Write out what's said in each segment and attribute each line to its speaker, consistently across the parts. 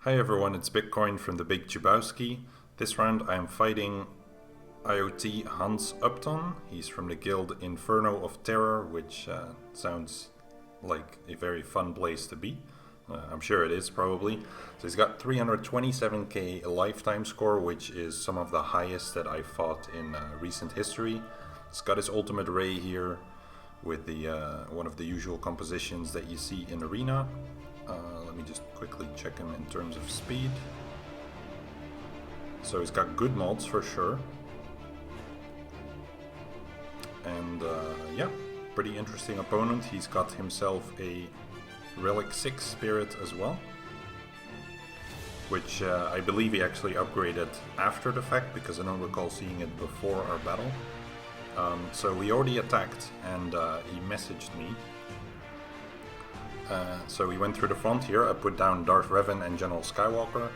Speaker 1: Hi everyone, it's Bitcoin from the Big Jabowski. This round I am fighting IoT Hans Upton. He's from the guild Inferno of Terror, which sounds like a very fun place to be. I'm sure it is probably. So he's got 327k lifetime score, which is some of the highest that I fought in recent history. He's got his ultimate ray here with the one of the usual compositions that you see in Arena. Let me just quickly check him in terms of speed. So he's got good mods for sure. And yeah, pretty interesting opponent. He's got himself a relic 6 spirit as well, which I believe he actually upgraded after the fact, because I don't recall seeing it before our battle. So he already attacked and he messaged me. So we went through the front here. I put down Darth Revan and General Skywalker,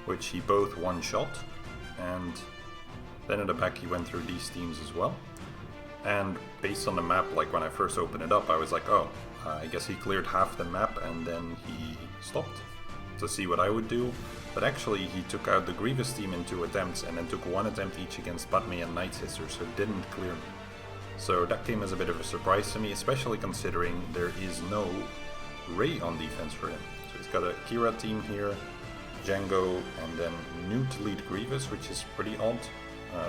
Speaker 1: which he both one-shot. And then in the back he went through these teams as well. And based on the map, like when I first opened it up, I was like, oh, I guess he cleared half the map and then he stopped to see what I would do. But actually he took out the Grievous team in 2 attempts and then took 1 attempt each against Padme and Night Sister, so didn't clear me. So that came as a bit of a surprise to me, especially considering there is no Ray on defense for him. So he's got a Kira team here, Jango, and then Newt lead Grievous, which is pretty odd.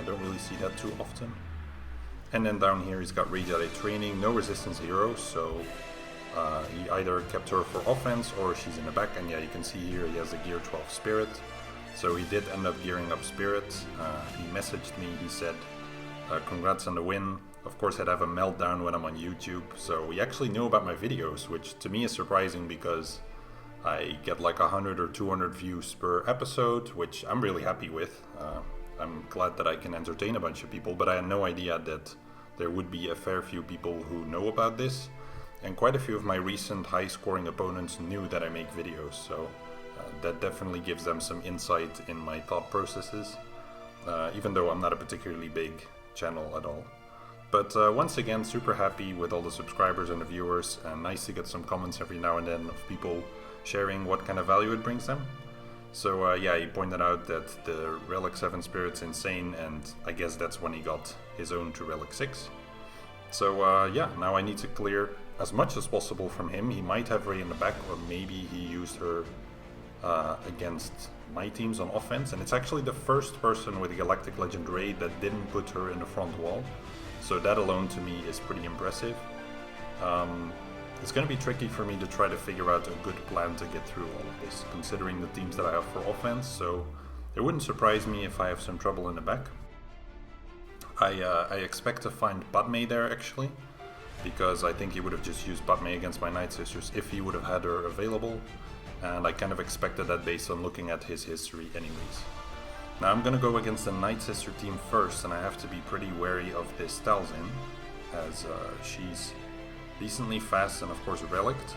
Speaker 1: Don't really see that too often. And then down here he's got Rey Jedi training, no resistance heroes, so he either kept her for offense or she's in the back. And yeah, you can see here he has a gear 12 spirit, so he did end up gearing up spirit. He messaged me, he said congrats on the win. Of course I'd have a meltdown when I'm on YouTube, so he actually knew about my videos, which to me is surprising because I get like 100 or 200 views per episode, which I'm really happy with. I'm glad that I can entertain a bunch of people, but I had no idea that there would be a fair few people who know about this. And quite a few of my recent high-scoring opponents knew that I make videos, so that definitely gives them some insight in my thought processes, even though I'm not a particularly big channel at all. But once again, super happy with all the subscribers and the viewers, and nice to get some comments every now and then of people sharing what kind of value it brings them. So yeah, he pointed out that the Relic 7 spirit's insane, and I guess that's when he got his own to Relic 6. So yeah, now I need to clear as much as possible from him. He might have Rey in the back, or maybe he used her against my teams on offense, and it's actually the first person with Galactic Legend Rey that didn't put her in the front wall. So that alone to me is pretty impressive. It's going to be tricky for me to try to figure out a good plan to get through all of this, considering the teams that I have for offense, so it wouldn't surprise me if I have some trouble in the back. I expect to find Padme there actually, because I think he would have just used Padme against my Night Sisters if he would have had her available, and I kind of expected that based on looking at his history anyways. Now I'm gonna go against the Night Sister team first, and I have to be pretty wary of this Talzin, as she's decently fast and of course relict.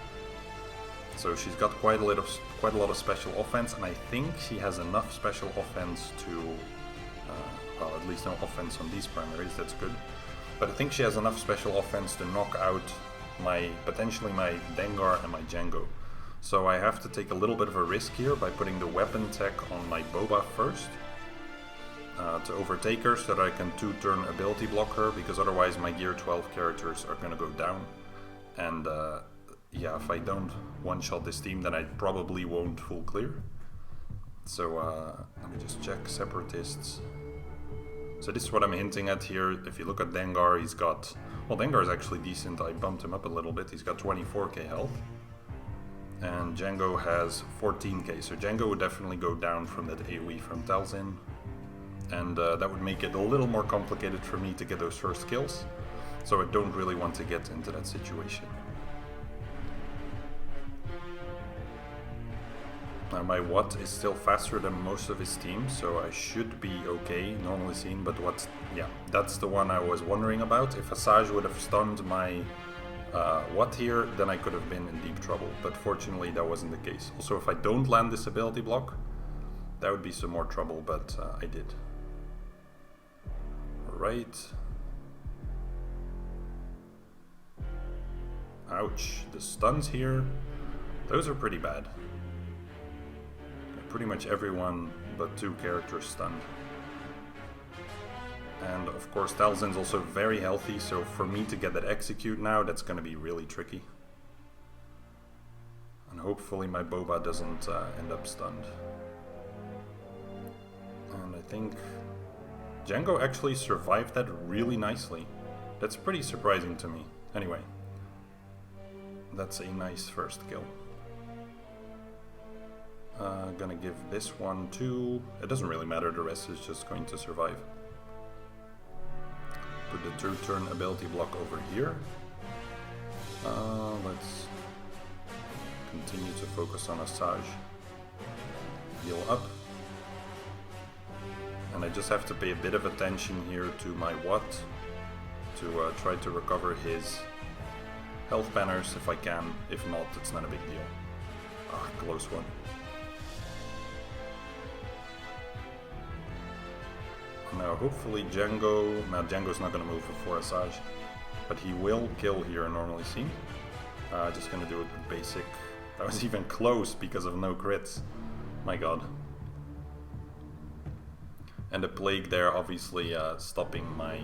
Speaker 1: So she's got quite a lot of special offense, and I think she has enough special offense to, well, at least no offense on these primaries, that's good. But I think she has enough special offense to knock out potentially my Dengar and my Jango. So I have to take a little bit of a risk here by putting the weapon tech on my Boba first. To overtake her so that I can 2-turn ability block her, because otherwise my gear 12 characters are going to go down. And yeah, if I don't one-shot this team, then I probably won't full clear. So let me just check Separatists. So this is what I'm hinting at here. If you look at Dengar, he's got... Well, Dengar is actually decent. I bumped him up a little bit. He's got 24k health. And Jango has 14k. So Jango would definitely go down from that AoE from Talzin. And that would make it a little more complicated for me to get those first kills. So I don't really want to get into that situation. Now my Watt is still faster than most of his team, so I should be okay, normally seen, but yeah, that's the one I was wondering about. If Asajj would have stunned my Watt here, then I could have been in deep trouble, but fortunately that wasn't the case. Also, if I don't land this ability block, that would be some more trouble, but I did. Alright. Ouch, the stuns here, those are pretty bad. pretty much everyone but 2 characters stunned. And of course Talzin's also very healthy, so for me to get that execute now, that's going to be really tricky. And hopefully my Boba doesn't end up stunned. And I think Jango actually survived that really nicely. That's pretty surprising to me. Anyway, that's a nice first kill. Gonna give this one to... It doesn't really matter, the rest is just going to survive. Put the 2-turn ability block over here. Let's continue to focus on Asajj. Heal up. And I just have to pay a bit of attention here to my Watt to try to recover his health banners if I can. If not, it's not a big deal. Ah, close one. Now hopefully Jango... Now Jango's not going to move before Asajj, but he will kill here normally seen. Just going to do it with basic. That was even close because of no crits. My god. And the plague there obviously stopping my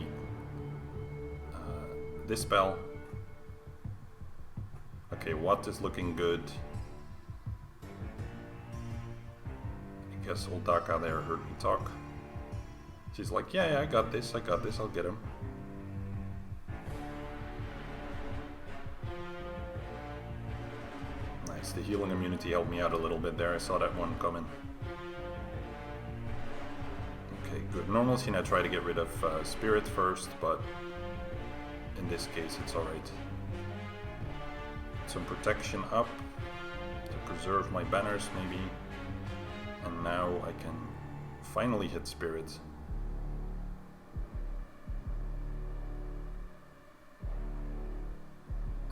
Speaker 1: dispel. Okay, Watt is looking good. I guess old Daka there heard me talk. She's like, yeah, I got this, I'll get him. Nice, the healing immunity helped me out a little bit there, I saw that one coming. Okay, good. Normal scene I try to get rid of Spirit first, but in this case it's alright. Some protection up to preserve my banners maybe. And now I can finally hit Spirit.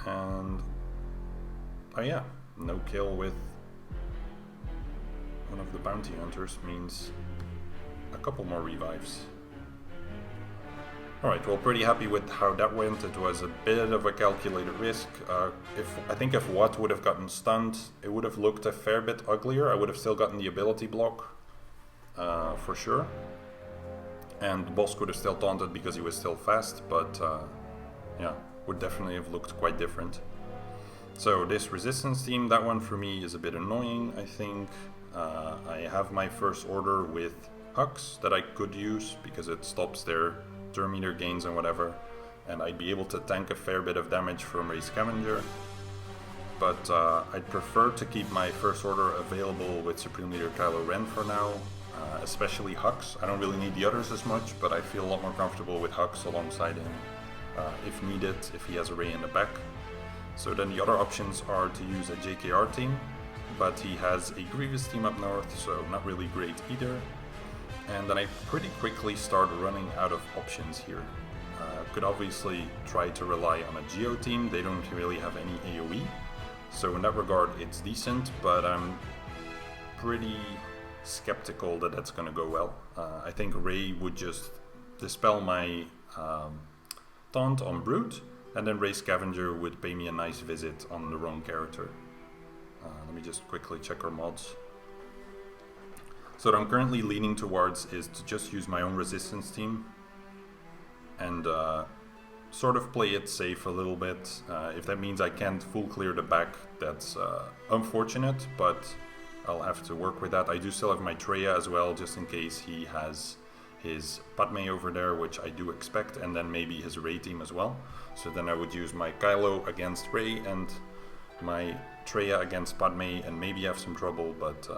Speaker 1: And oh yeah, no kill with one of the bounty hunters means a couple more revives. Alright, well, pretty happy with how that went. It was a bit of a calculated risk. I think if Watt would have gotten stunned, it would have looked a fair bit uglier. I would have still gotten the ability block, for sure. And the boss could have still taunted because he was still fast, but yeah, would definitely have looked quite different. So this resistance team, that one for me is a bit annoying, I think. I have my first order with Hux that I could use because it stops their turn meter gains and whatever, and I'd be able to tank a fair bit of damage from Ray Scavenger. But I'd prefer to keep my first order available with Supreme Leader Kylo Ren for now, especially Hux. I don't really need the others as much, but I feel a lot more comfortable with Hux alongside him if needed, if he has a Ray in the back. So then the other options are to use a JKR team, but he has a Grievous team up north, so not really great either. And then I pretty quickly start running out of options here. Could obviously try to rely on a Geo team, they don't really have any AoE, so in that regard it's decent, but I'm pretty skeptical that that's gonna go well. I think Ray would just dispel my taunt on Brute, and then Ray Scavenger would pay me a nice visit on the wrong character. Let me just quickly check our mods. So what I'm currently leaning towards is to just use my own resistance team and sort of play it safe a little bit. If that means I can't full clear the back, that's unfortunate, but I'll have to work with that. I do still have my Traya as well, just in case he has his Padme over there, which I do expect, and then maybe his Rey team as well. So then I would use my Kylo against Rey and my Traya against Padme, and maybe have some trouble, but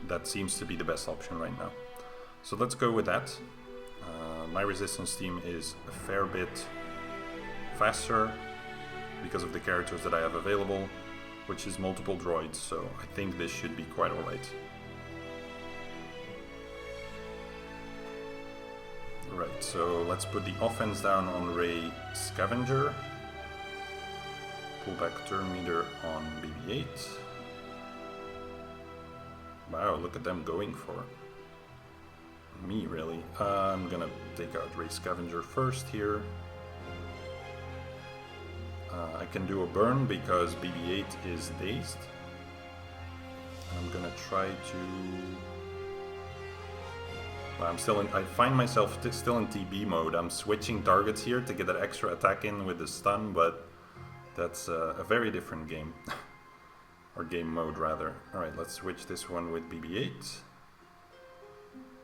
Speaker 1: that seems to be the best option right now. So let's go with that. My resistance team is a fair bit faster because of the characters that I have available, which is multiple droids, so I think this should be quite alright. Right, so let's put the offense down on Ray Scavenger. Pull back turn meter on BB-8. Wow, look at them going for me, really. I'm gonna take out Ray Scavenger first here. I can do a burn because BB-8 is dazed. I'm gonna try to... I'm still in... I find myself still in TB mode. I'm switching targets here to get that extra attack in with the stun, but that's a very different game. Or game mode, rather. Alright, let's switch this one with BB-8.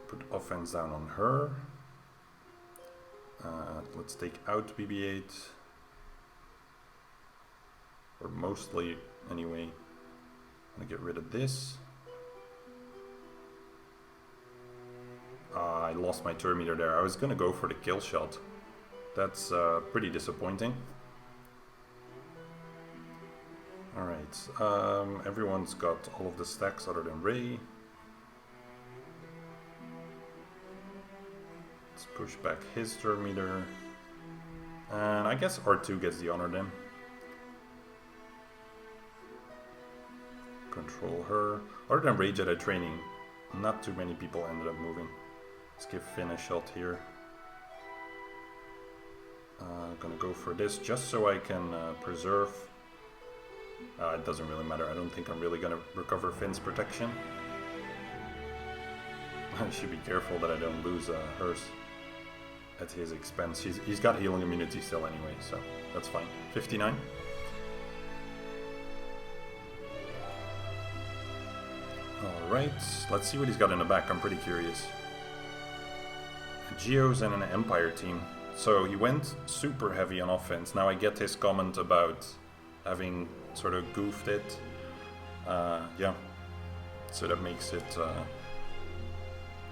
Speaker 1: Put offense down on her. Let's take out BB-8. Or mostly, anyway. I'm gonna get rid of this. I lost my turn meter there. I was gonna go for the kill shot. That's pretty disappointing. Alright, everyone's got all of the stacks other than Ray. Let's push back his turn meter. And I guess R2 gets the honor then. Control her. Other than Ray Jedi training, not too many people ended up moving. Let's give Finn a shot here. Gonna go for this just so I can preserve. It doesn't really matter. I don't think I'm really gonna recover Finn's protection. I should be careful that I don't lose hers at his expense. He's got healing immunity still anyway, so that's fine. 59. Alright, let's see what he's got in the back. I'm pretty curious. Geos and an Empire team. So he went super heavy on offense. Now I get his comment about having sort of goofed it. Yeah. So that makes it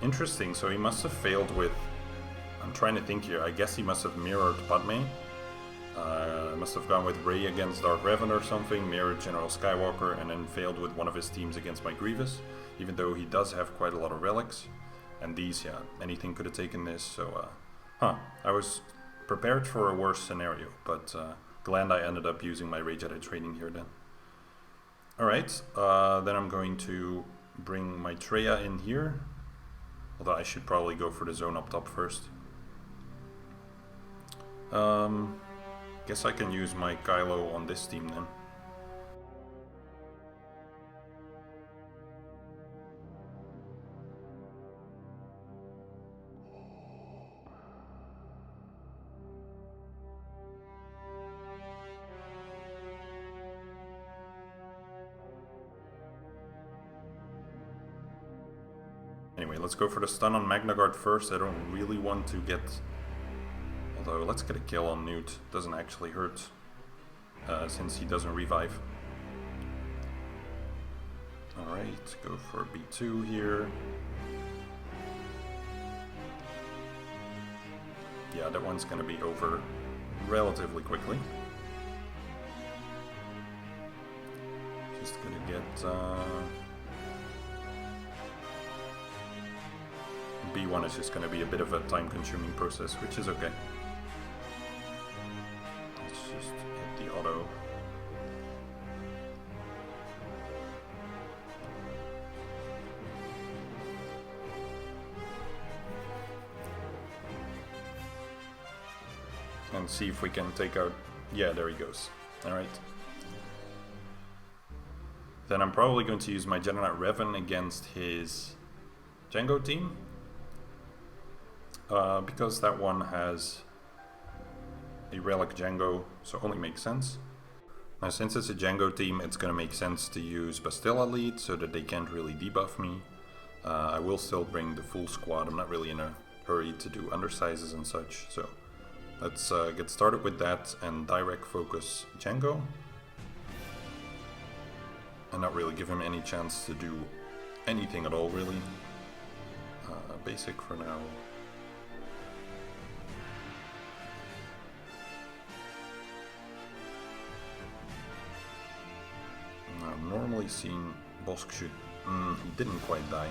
Speaker 1: interesting. So he must have failed with... I'm trying to think here. I guess he must have mirrored Padme. Must have gone with Rey against Darth Revan or something, mirrored General Skywalker, and then failed with one of his teams against my Grievous, even though he does have quite a lot of relics. And these, yeah, anything could have taken this, so, I was prepared for a worse scenario, but glad I ended up using my Rey Jedi training here then. Alright, then I'm going to bring my Traya in here, although I should probably go for the zone up top first. Guess I can use my Kylo on this team then. Anyway, let's go for the stun on Magna Guard first. I don't really want to get... Although, let's get a kill on Newt. Doesn't actually hurt, since he doesn't revive. Alright, go for B2 here. Yeah, that one's gonna be over relatively quickly. Just gonna get... B1 is just gonna be a bit of a time-consuming process, which is okay. Let's just hit the auto. And see if we can take out... Yeah, there he goes. Alright. Then I'm probably going to use my Jedi Knight Revan against his Jango team. Because that one has a relic Jango, so only makes sense. Now since it's a Jango team, it's gonna make sense to use Bastilla lead so that they can't really debuff me. I will still bring the full squad. I'm not really in a hurry to do undersizes and such, so let's get started with that and direct focus Jango. And not really give him any chance to do anything at all, really. Basic for now. I've normally seen Bosk shoot. He didn't quite die.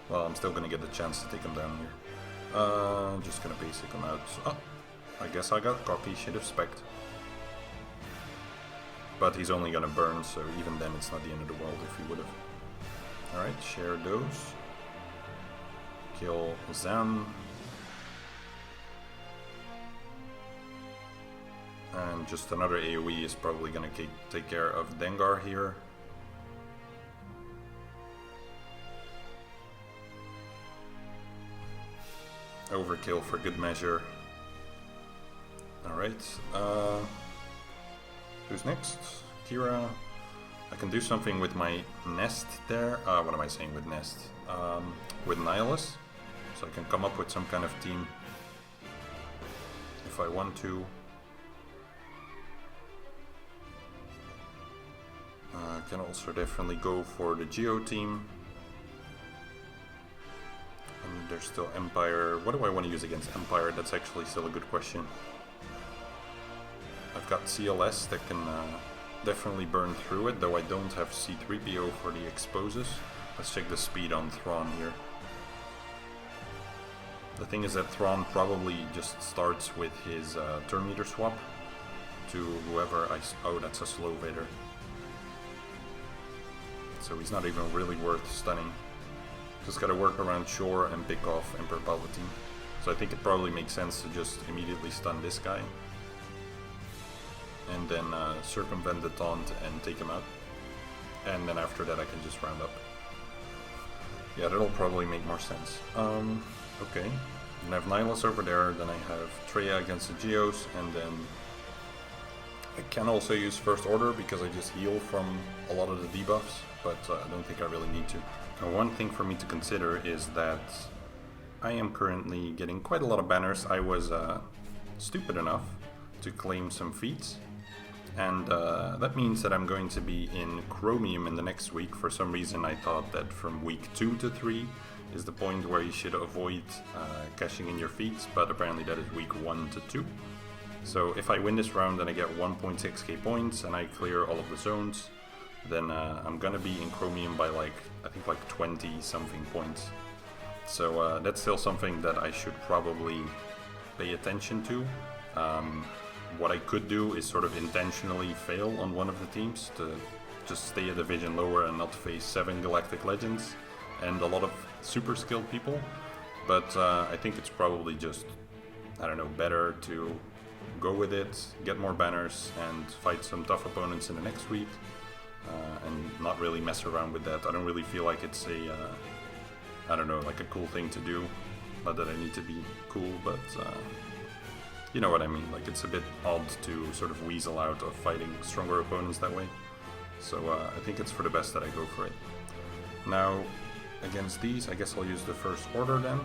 Speaker 1: Well, I'm still gonna get the chance to take him down here. Just gonna basic him out. Oh, I guess I got cocky, should have spec'd. But he's only gonna burn, so even then it's not the end of the world if he would have. Alright, share those. Kill Zan. And just another AoE is probably gonna take care of Dengar here. Overkill for good measure. Alright, who's next? Kira. I can do something with my nest there. What am I saying with nest? With Nihilus. So I can come up with some kind of team if I want to. I can also definitely go for the Geo team. And there's still Empire. What do I want to use against Empire? That's actually still a good question. I've got CLS that can definitely burn through it, though I don't have C3PO for the exposes. Let's check the speed on Thrawn here. The thing is that Thrawn probably just starts with his turn meter swap to whoever I... Oh, that's a slow Vader. So he's not even really worth stunning. Just gotta work around Shore and pick off Emperor Palpatine. So I think it probably makes sense to just immediately stun this guy. And then circumvent the taunt and take him out. And then after that I can just round up. Yeah, that'll probably make more sense. Okay. Then I have Nihilus over there, then I have Traya against the Geos, and then I can also use First Order because I just heal from a lot of the debuffs, but I don't think I really need to. Now, one thing for me to consider is that I am currently getting quite a lot of banners. I was stupid enough to claim some feats, and that means that I'm going to be in Chromium in the next week. For some reason I thought that from week 2 to 3 is the point where you should avoid cashing in your feats, but apparently that is week 1 to 2. So if I win this round and I get 1.6k points and I clear all of the zones, then I'm gonna be in Chromium by like, I think like 20 something points. So that's still something that I should probably pay attention to. What I could do is sort of intentionally fail on one of the teams to just stay a division lower and not face 7 Galactic Legends and a lot of super skilled people. But I think it's probably just, I don't know, better to go with it, get more banners and fight some tough opponents in the next week. And not really mess around with that. I don't really feel like it's a, I don't know, like a cool thing to do. Not that I need to be cool, but you know what I mean. Like it's a bit odd to sort of weasel out of fighting stronger opponents that way. So I think it's for the best that I go for it. Now, against these, I guess I'll use the First Order then.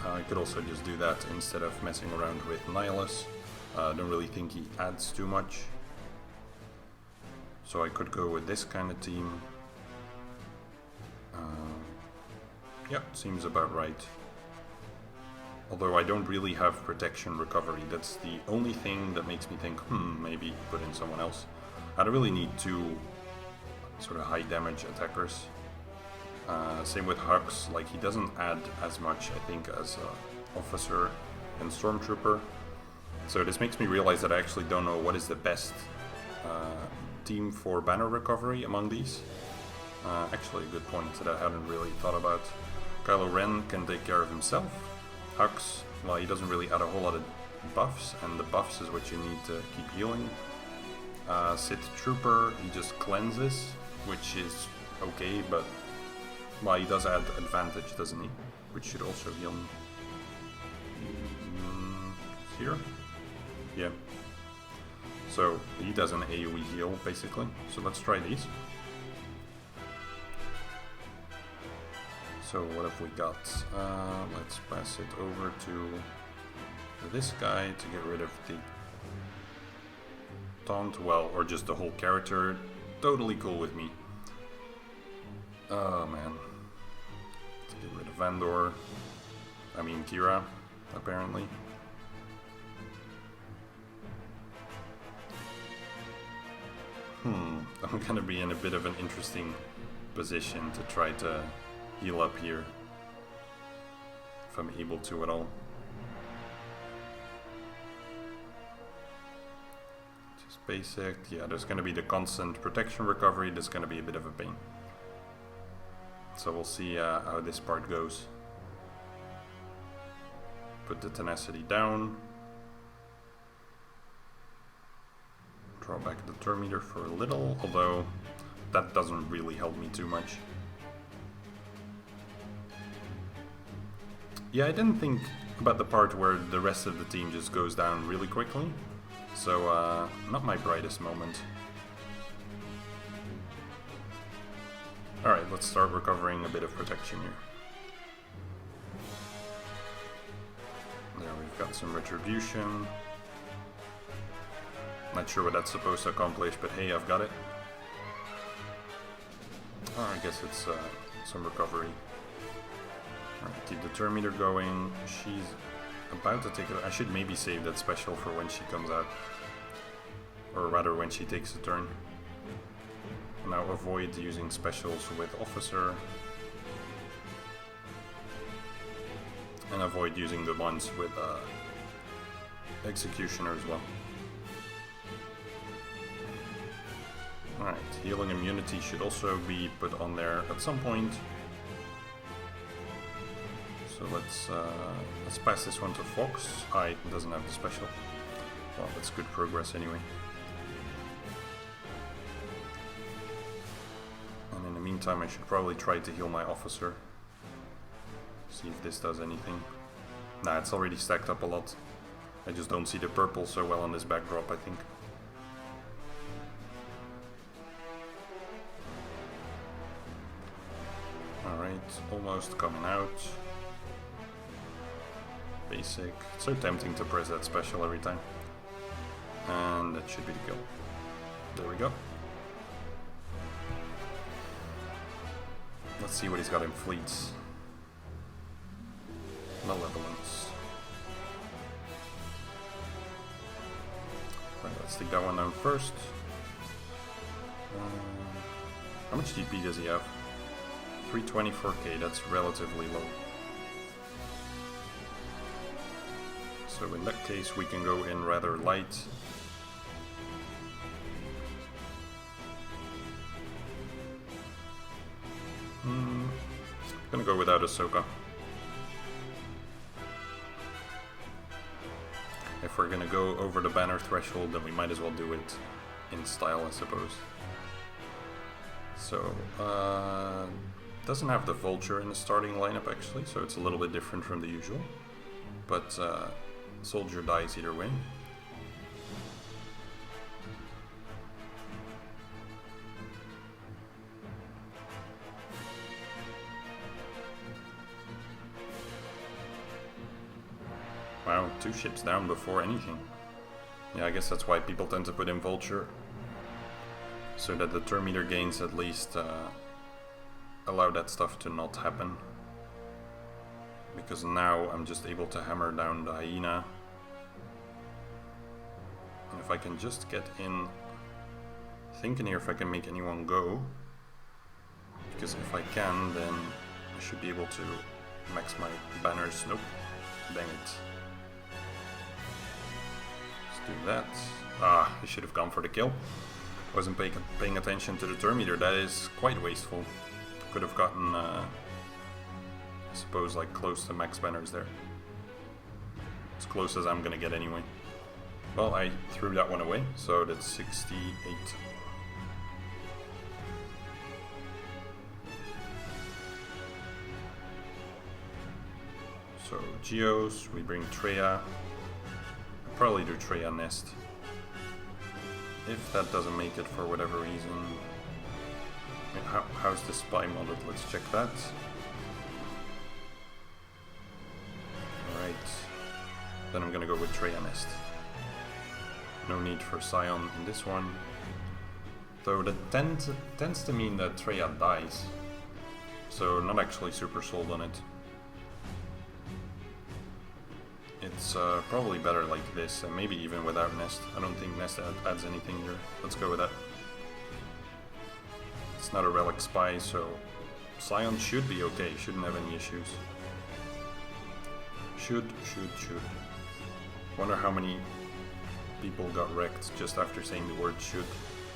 Speaker 1: I could also just do that instead of messing around with Nihilus. I don't really think he adds too much. So I could go with this kind of team. Yeah, seems about right. Although I don't really have protection recovery. That's the only thing that makes me think, maybe put in someone else. I don't really need 2 sort of high damage attackers. Same with Hux, like he doesn't add as much, I think, as Officer and Stormtrooper. So this makes me realize that I actually don't know what is the best team for banner recovery among these. Actually, a good point that I hadn't really thought about. Kylo Ren can take care of himself. Hux, well, he doesn't really add a whole lot of buffs, and the buffs is what you need to keep healing. Sith Trooper, he just cleanses, which is okay, but well, he does add advantage, doesn't he? Which should also heal me. Here? Yeah. So he does an AoE heal, basically. So let's try these. So what have we got? Let's pass it over to this guy to get rid of the taunt, well, or just the whole character. Totally cool with me. Oh man. Let's get rid of Vandor. I mean Kira, apparently. I'm gonna be in a bit of an interesting position to try to heal up here. If I'm able to at all. Just basic. Yeah, there's gonna be the constant protection recovery. That's gonna be a bit of a pain. So we'll see how this part goes. Put the tenacity down. Draw back the turn meter for a little, although that doesn't really help me too much. Yeah, I didn't think about the part where the rest of the team just goes down really quickly. So, not my brightest moment. Alright, let's start recovering a bit of protection here. There, we've got some retribution. Not sure what that's supposed to accomplish, but hey, I've got it. Oh, I guess it's some recovery. Alright, keep the turn meter going. She's about to take it. I should maybe save that special for when she comes out. Or rather, when she takes a turn. Now avoid using specials with Officer. And avoid using the ones with Executioner as well. Alright, healing immunity should also be put on there at some point. So let's pass this one to Fox. It doesn't have the special. Well, that's good progress anyway. And in the meantime, I should probably try to heal my Officer. See if this does anything. Nah, it's already stacked up a lot. I just don't see the purple so well on this backdrop, I think. Alright, almost coming out. Basic. It's so tempting to press that special every time. And that should be the kill. There we go. Let's see what he's got in fleets. Malevolence. Right, let's take that one down first. How much DP does he have? 324k, that's relatively low. So in that case we can go in rather light. Gonna go without Ahsoka. If we're gonna go over the banner threshold, then we might as well do it in style, I suppose. So, doesn't have the Vulture in the starting lineup actually, so it's a little bit different from the usual. But Soldier dies either way. Wow, 2 ships down before anything. Yeah, I guess that's why people tend to put in Vulture. So that the turn meter gains at least allow that stuff to not happen. Because now I'm just able to hammer down the Hyena. And if I can just get in... Thinking here if I can make anyone go. Because if I can, then I should be able to max my banners. Nope. Dang it. Do that. I should have gone for the kill. Wasn't paying attention to the turn meter. That is quite wasteful. Could have gotten, I suppose, like close to max banners there. As close as I'm gonna get anyway. Well, I threw that one away, so that's 68. So Geos, we bring Treya. Probably do Treya Nest. If that doesn't make it for whatever reason. How's the spy modded? Let's check that. Alright. Then I'm gonna go with Treya Nest. No need for Scion in this one. Though that tends to mean that Treya dies. So not actually super sold on it. It's probably better like this, and maybe even without Nest. I don't think Nest adds anything here. Let's go with that. It's not a relic spy, so Scion should be okay. Shouldn't have any issues. Should. Wonder how many people got wrecked just after saying the word should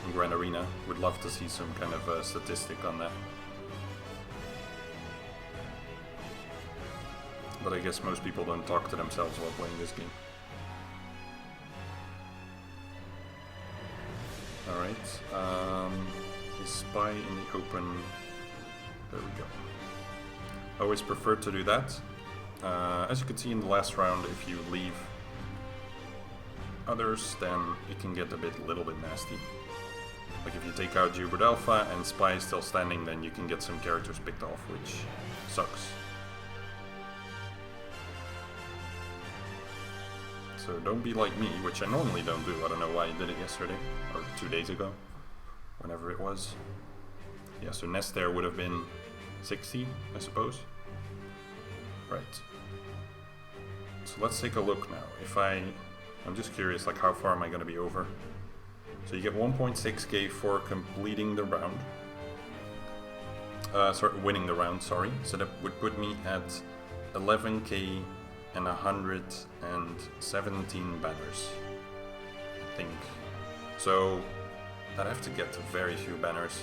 Speaker 1: in Grand Arena. Would love to see some kind of statistic on that. But I guess most people don't talk to themselves while playing this game. Alright, is spy in the open. There we go. I always prefer to do that. As you can see in the last round, if you leave others, then it can get a little bit nasty. Like if you take out G11 Alpha and Spy is still standing, then you can get some characters picked off, which sucks. So don't be like me, which I normally don't do. I don't know why I did it yesterday, or 2 days ago, whenever it was. Yeah, so nest there would have been 60, I suppose. Right. So let's take a look now. I'm just curious, like how far am I going to be over? So you get 1.6k for completing the round. Winning the round, sorry. So that would put me at 11k and 117 banners, I think. So I'd have to get to very few banners.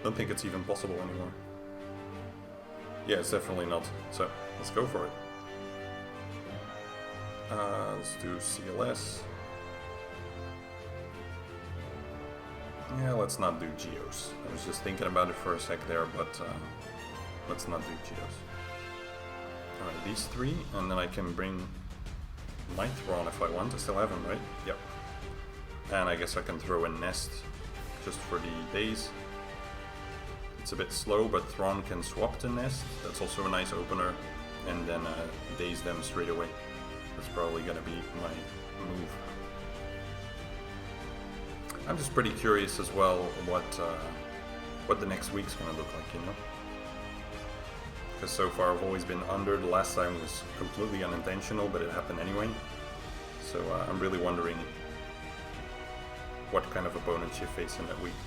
Speaker 1: Don't think it's even possible anymore. Yeah, it's definitely not. So let's go for it. Let's do CLS. Yeah, let's not do Geos. I was just thinking about it for a sec there, but let's not do Geos. Alright, these three, and then I can bring my Thrawn if I want. I still have him, right? Yep. And I guess I can throw a Nest just for the days. It's a bit slow, but Thrawn can swap to Nest. That's also a nice opener. And then daze them straight away. That's probably gonna be my move. I'm just pretty curious as well what the next week's gonna look like, you know? Because so far I've always been under. The last time was completely unintentional, but it happened anyway. So I'm really wondering what kind of opponents you face in that week.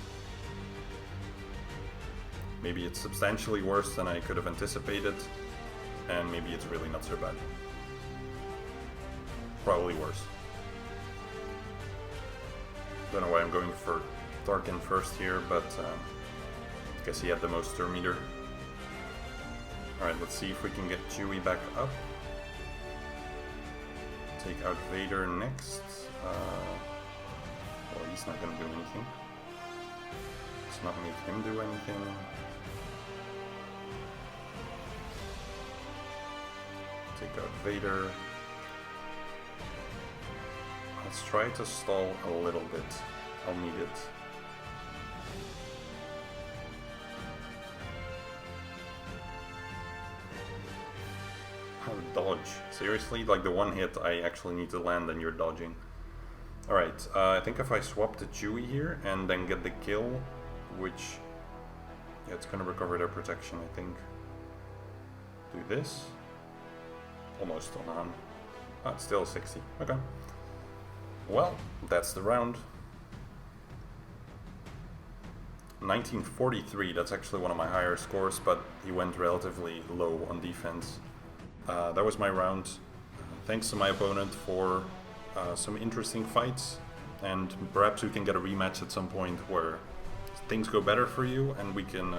Speaker 1: Maybe it's substantially worse than I could have anticipated, and maybe it's really not so bad. Probably worse. Don't know why I'm going for Tarkin first here, but I guess he had the most turn meter. Alright, let's see if we can get Chewie back up. Take out Vader next. Well, he's not gonna do anything. Let's not make him do anything. Take out Vader. Let's try to stall a little bit. I'll need it. Oh, dodge. Seriously? Like the one hit I actually need to land and you're dodging. Alright, I think if I swap to Chewie here and then get the kill, which... yeah, it's gonna recover their protection, I think. Do this. Almost on 100. Oh, it's still 60. Okay. Well, that's the round. 1943, that's actually one of my higher scores, but he went relatively low on defense. That was my round. Thanks to my opponent for some interesting fights, and perhaps we can get a rematch at some point where things go better for you and we can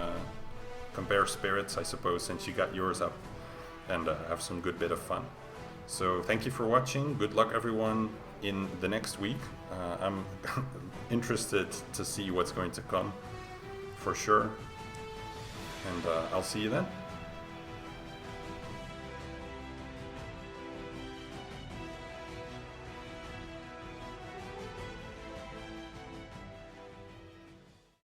Speaker 1: compare spirits, I suppose, since you got yours up, and have some good bit of fun. So thank you for watching. Good luck everyone in the next week. I'm interested to see what's going to come for sure, and I'll see you then.